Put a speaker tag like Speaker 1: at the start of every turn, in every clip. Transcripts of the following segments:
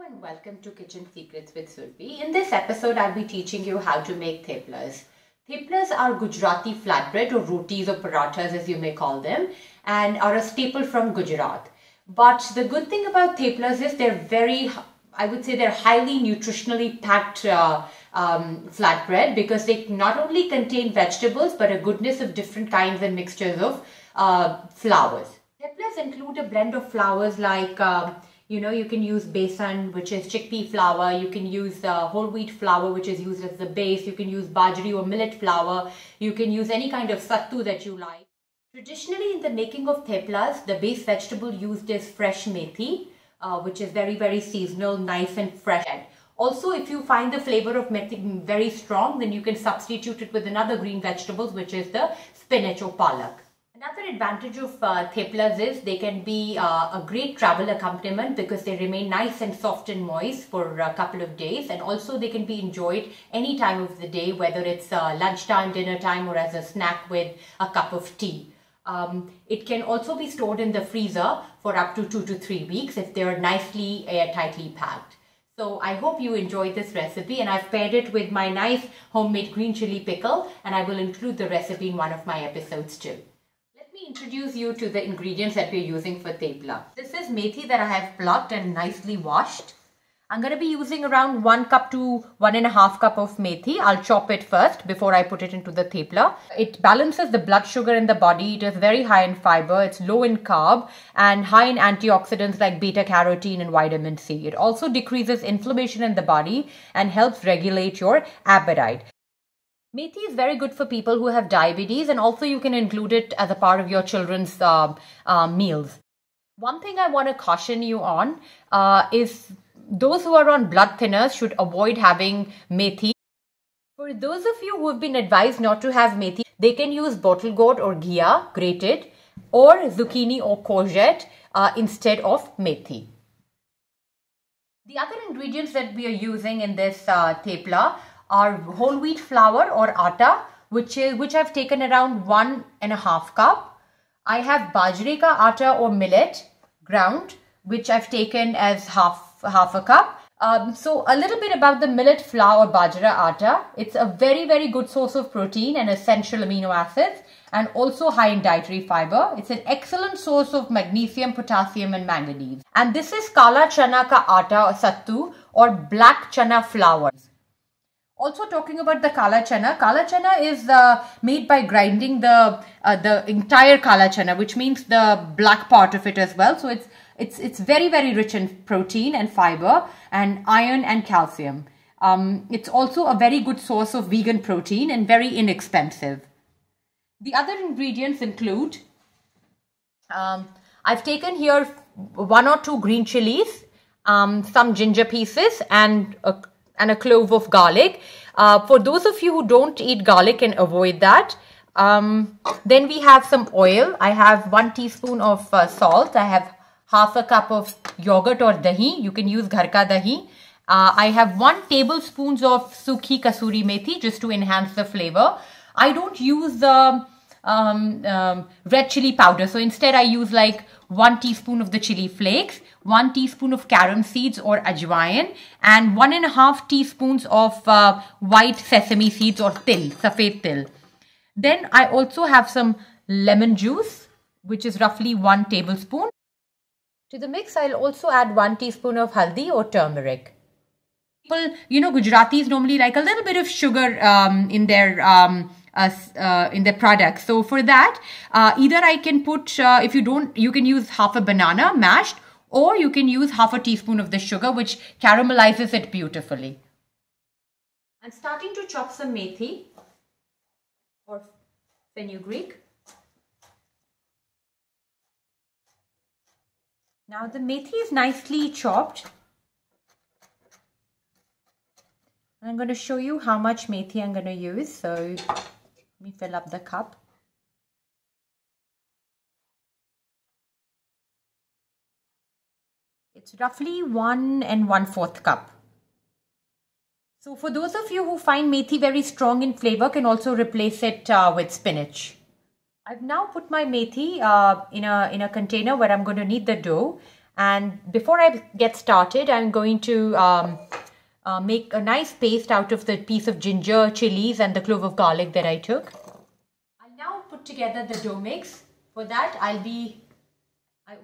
Speaker 1: and welcome to Kitchen Secrets with Surbhy. In this episode, I'll be teaching you how to make theplas. Theplas are Gujarati flatbread or rotis or parathas as you may call them, and are a staple from Gujarat. But the good thing about theplas is I would say they're highly nutritionally packed flatbread, because they not only contain vegetables but a goodness of different kinds and mixtures of flours. Theplas include a blend of flours like you can use besan, which is chickpea flour. You can use whole wheat flour, which is used as the base. You can use bajra or millet flour. You can use any kind of sattu that you like. Traditionally, in the making of theplas, the base vegetable used is fresh methi, which is very, very seasonal, nice and fresh. Also, if you find the flavor of methi very strong, then you can substitute it with another green vegetables, which is the spinach or palak. Another advantage of theplas is they can be a great travel accompaniment because they remain nice and soft and moist for a couple of days, and also they can be enjoyed any time of the day, whether it's lunchtime, dinner time, or as a snack with a cup of tea. It can also be stored in the freezer for up to 2 to 3 weeks if they are nicely airtightly packed. So I hope you enjoyed this recipe, and I've paired it with my nice homemade green chili pickle, and I will include the recipe in one of my episodes too. Let me introduce you to the ingredients that we're using for thepla. This is methi that I have plucked and nicely washed. I'm going to be using around 1 cup to 1.5 cup of methi. I'll chop it first before I put it into the thepla. It balances the blood sugar in the body. It is very high in fiber. It's low in carb and high in antioxidants like beta carotene and vitamin C. It also decreases inflammation in the body and helps regulate your appetite. Methi is very good for people who have diabetes, and also you can include it as a part of your children's meals. One thing I want to caution you on is those who are on blood thinners should avoid having methi. For those of you who have been advised not to have methi, they can use bottle gourd or ghiya grated, or zucchini or courgette instead of methi. The other ingredients that we are using in this thepla are whole wheat flour or atta, which I've taken around 1.5 cup. I have bajra ka atta or millet ground, which I've taken as half a cup. So a little bit about the millet flour or bajra atta. It's a very, very good source of protein and essential amino acids, and also high in dietary fiber. It's an excellent source of magnesium, potassium and manganese. And this is kala chana ka atta or sattu, or black chana flour. Also, talking about the kala chana is made by grinding the entire kala chana, which means the black part of it as well. So it's very, very rich in protein and fiber and iron and calcium. It's also a very good source of vegan protein and very inexpensive. The other ingredients include, I've taken here 1 or 2 green chilies, some ginger pieces, and a clove of garlic. For those of you who don't eat garlic and avoid that, then we have some oil. I have 1 teaspoon of salt. I have half a cup of yogurt or dahi. You can use ghar ka dahi. I have 1 tablespoon of sukhi kasuri methi just to enhance the flavor. I don't use the red chili powder. So instead I use like 1 teaspoon of the chili flakes, 1 teaspoon of carom seeds or ajwain, and 1.5 teaspoons of white sesame seeds or til, safed til. Then I also have some lemon juice, which is roughly 1 tablespoon. To the mix, I'll also add 1 teaspoon of haldi or turmeric. People, Gujaratis normally like a little bit of sugar in their products. So for that, either I can put, if you don't, you can use half a banana mashed, or you can use half a teaspoon of the sugar, which caramelizes it beautifully. I'm starting to chop some methi or fenugreek. Now the methi is nicely chopped. I'm going to show you how much methi I'm going to use. So let me fill up the cup. It's roughly 1 1/4 cup. So for those of you who find methi very strong in flavor, can also replace it with spinach. I've now put my methi in a container where I'm going to knead the dough, And before I get started, I'm going to make a nice paste out of the piece of ginger, chilies, and the clove of garlic that I took. I'll now put together the dough mix. For that, I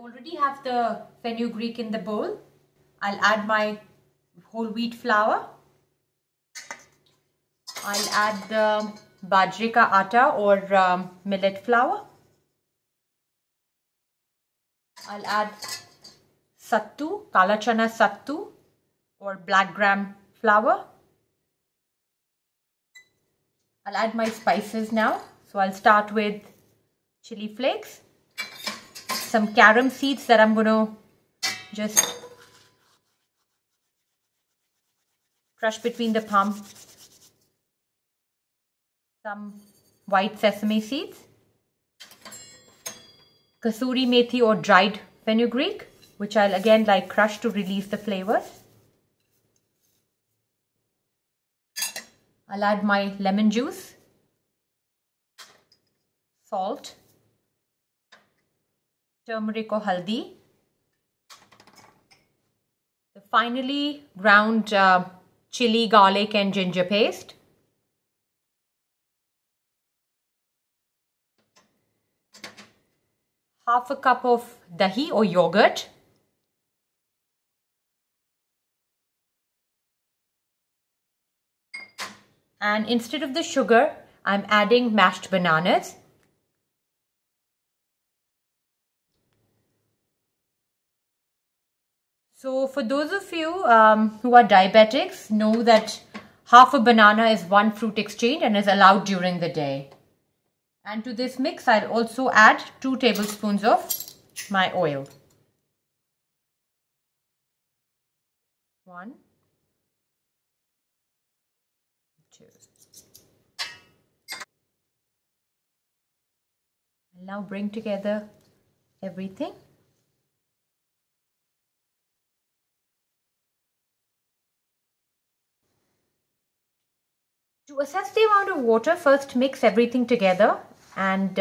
Speaker 1: already have the fenugreek in the bowl. I'll add my whole wheat flour. I'll add the bajra atta or millet flour. I'll add sattu, kala chana sattu or black gram flour. I'll add my spices now. So I'll start with chili flakes, some carom seeds that I'm going to just crush between the palm, some white sesame seeds, kasuri methi or dried fenugreek, which I'll again crush to release the flavors. I'll add my lemon juice, salt, turmeric or haldi, the finely ground chili, garlic and ginger paste, half a cup of dahi or yogurt, and instead of the sugar, I'm adding mashed bananas. So for those of you who are diabetics, know that half a banana is one fruit exchange and is allowed during the day. And to this mix, I'll also add 2 tablespoons of my oil. 1, 2. I'll now bring together everything. To assess the amount of water, first mix everything together, and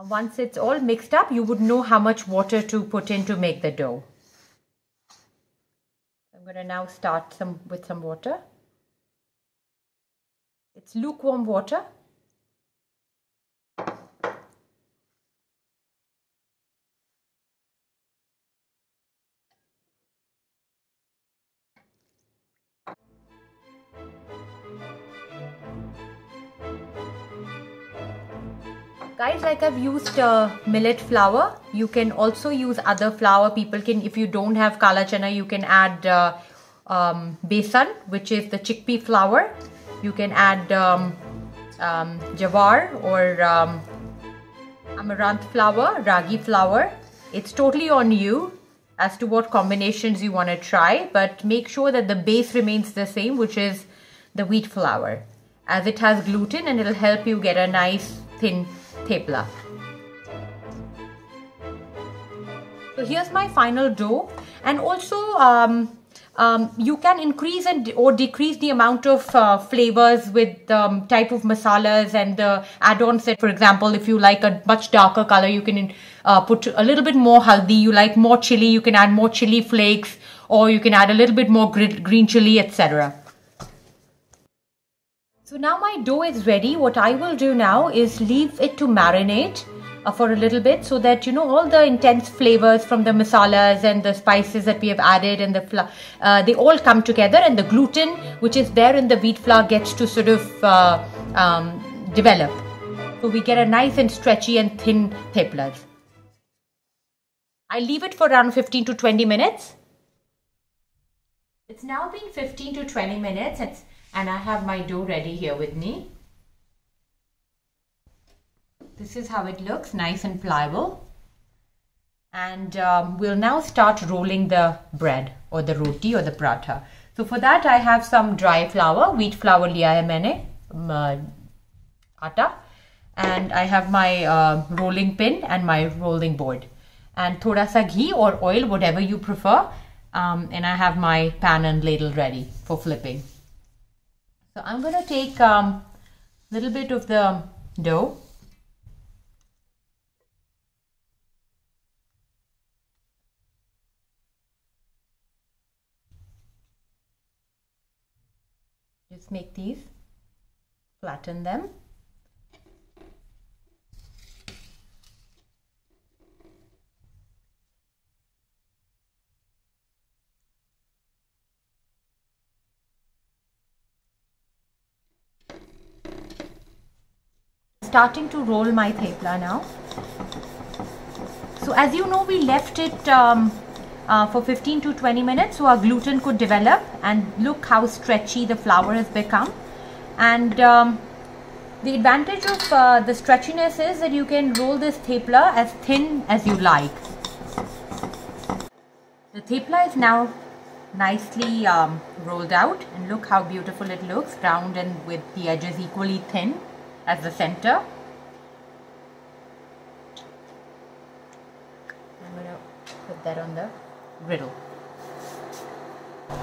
Speaker 1: once it's all mixed up, you would know how much water to put in to make the dough. I'm going to now start with some water. It's lukewarm water. Guys, I've used millet flour. You can also use other flour. People can, if you don't have kala chana, you can add besan, which is the chickpea flour. You can add jowar or amaranth flour, ragi flour. It's totally on you as to what combinations you want to try, but make sure that the base remains the same, which is the wheat flour, as it has gluten and it'll help you get a nice thin thepla. So here's my final dough, and also you can increase or decrease the amount of flavors with the type of masalas and the add-ons. For example, if you like a much darker color, you can put a little bit more haldi. You like more chili, you can add more chili flakes, or you can add a little bit more green chili, etc. So now my dough is ready. What I will do now is leave it to marinate for a little bit, so that all the intense flavors from the masalas and the spices that we have added and they all come together, and the gluten which is there in the wheat flour gets to sort of develop. So we get a nice and stretchy and thin theplas. I leave it for around 15 to 20 minutes. It's now been 15 to 20 minutes and I have my dough ready here with me. This is how it looks, nice and pliable. And we'll now start rolling the bread or the roti or the paratha. So for that I have some dry flour, wheat flour liya hai maine, atta. And I have my rolling pin and my rolling board. And thoda sa ghee or oil, whatever you prefer. And I have my pan and ladle ready for flipping. So I'm going to take a little bit of the dough. just make these, flatten them. Starting to roll my thepla now. So as you know, we left it for 15 to 20 minutes so our gluten could develop, and look how stretchy the flour has become. And the advantage of the stretchiness is that you can roll this thepla as thin as you like. The thepla is now nicely rolled out, and look how beautiful it looks, round and with the edges equally thin as the center. I'm going to put that on the griddle.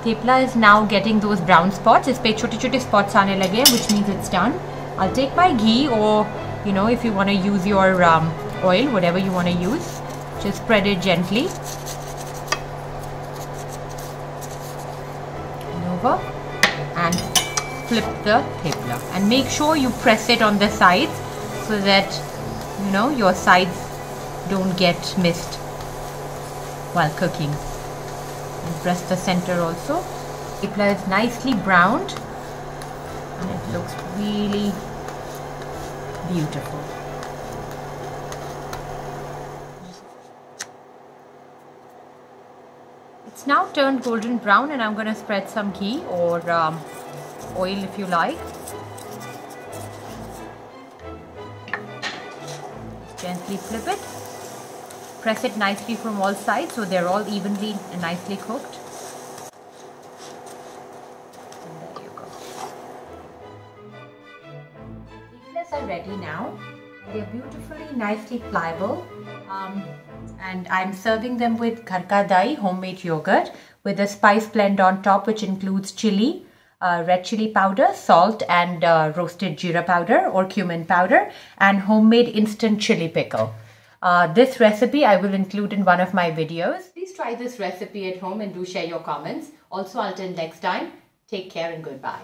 Speaker 1: Thepla is now getting those brown spots. इस पे छोटे-छोटे spots आने लगे हैं, which means it's done. I'll take my ghee, or you know, if you want to use your oil, whatever you want to use, just spread it gently and over, and flip the thepla, and make sure you press it on the sides so that you know your sides don't get missed while cooking. And press the center also. Thepla is nicely browned and it looks really beautiful. It's now turned golden brown, and I'm going to spread some ghee or oil if you like. Gently flip it. Press it nicely from all sides so they're all evenly and nicely cooked. And there you go. Theplas are ready now. They're beautifully, nicely pliable. And I'm serving them with ghar ka dahi, homemade yogurt, with a spice blend on top, which includes chili, red chili powder, salt, and roasted jeera powder or cumin powder, and homemade instant chili pickle. This recipe I will include in one of my videos. Please try this recipe at home and do share your comments. Also, until next time, take care and goodbye.